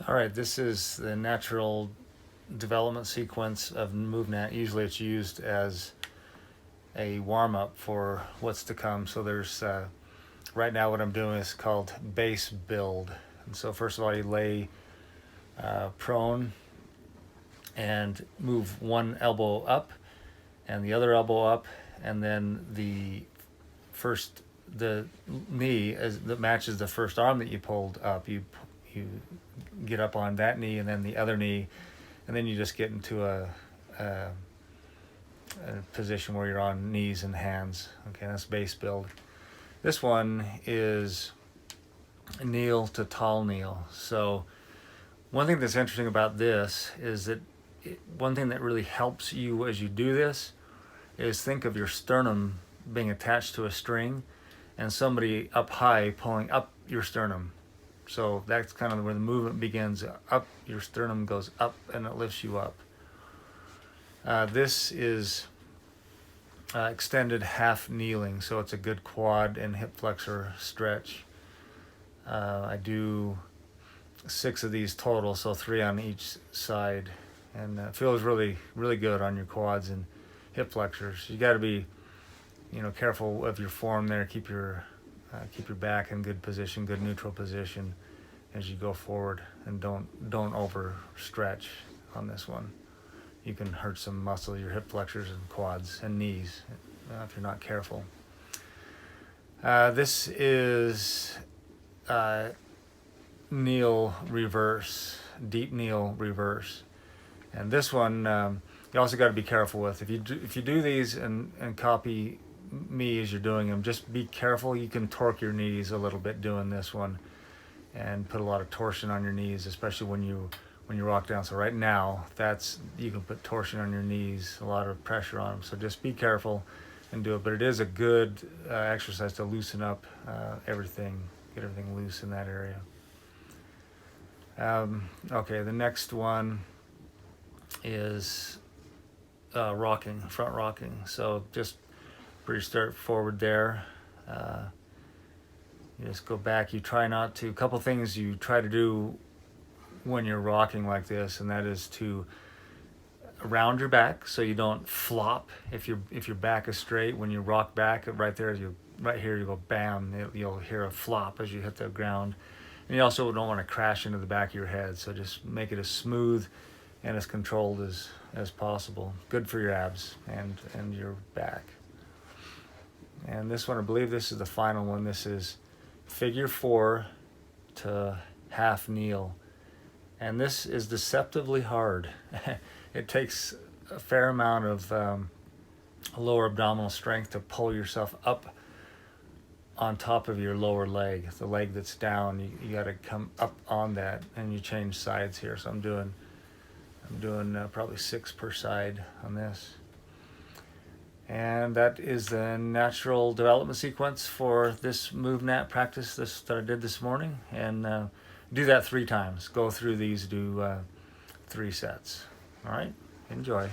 All right, this is the natural development sequence of MovNat. Usually it's used as a warm-up for what's to come. So there's, right now what I'm doing is called base build. And so first of all, you lay prone and move one elbow up and the other elbow up, and then the knee that matches the first arm that you pulled up, you get up on that knee and then the other knee, and then you just get into a position where you're on knees and hands. Okay, that's base build. This one is kneel to tall kneel. So one thing that's interesting about this is that one thing that really helps you as you do this is think of your sternum being attached to a string and somebody up high pulling up your sternum. So that's kind of where the movement begins. Up, your sternum goes up and it lifts you up. This is extended half kneeling, so it's a good quad and hip flexor stretch. I do 6 of these total, so 3 on each side, and it feels really good on your quads and hip flexors. You got to be, careful of your form there. Keep your back in good position, good neutral position as you go forward, and don't overstretch on this one. You can hurt some muscle, your hip flexors and quads and knees, if you're not careful. This is kneel reverse, deep kneel reverse, and this one you also got to be careful with. If you do these and copy me as you're doing them, just be careful. You can torque your knees a little bit doing this one, and put a lot of torsion on your knees, especially when you rock down. So right now, you can put torsion on your knees, a lot of pressure on them. So just be careful and do it. But it is a good exercise to loosen up everything, get everything loose in that area. Okay, the next one is rocking, front rocking. So just pretty straightforward there. You just go back. You try not to. A couple things you try to do when you're rocking like this, and that is to round your back so you don't flop. If your back is straight, when you rock back, right there, right here, you go bam. You'll hear a flop as you hit the ground. And you also don't want to crash into the back of your head. So just make it as smooth and as controlled as possible. Good for your abs and your back. And this one, I believe this is the final one. This is figure 4 to half kneel. And this is deceptively hard. It takes a fair amount of lower abdominal strength to pull yourself up on top of your lower leg, the leg that's down. You got to come up on that, and you change sides here. So I'm doing probably 6 per side on this. And that is the natural development sequence for this MovNat practice that I did this morning. And do that 3 times. Go through these, do 3 sets. All right, enjoy.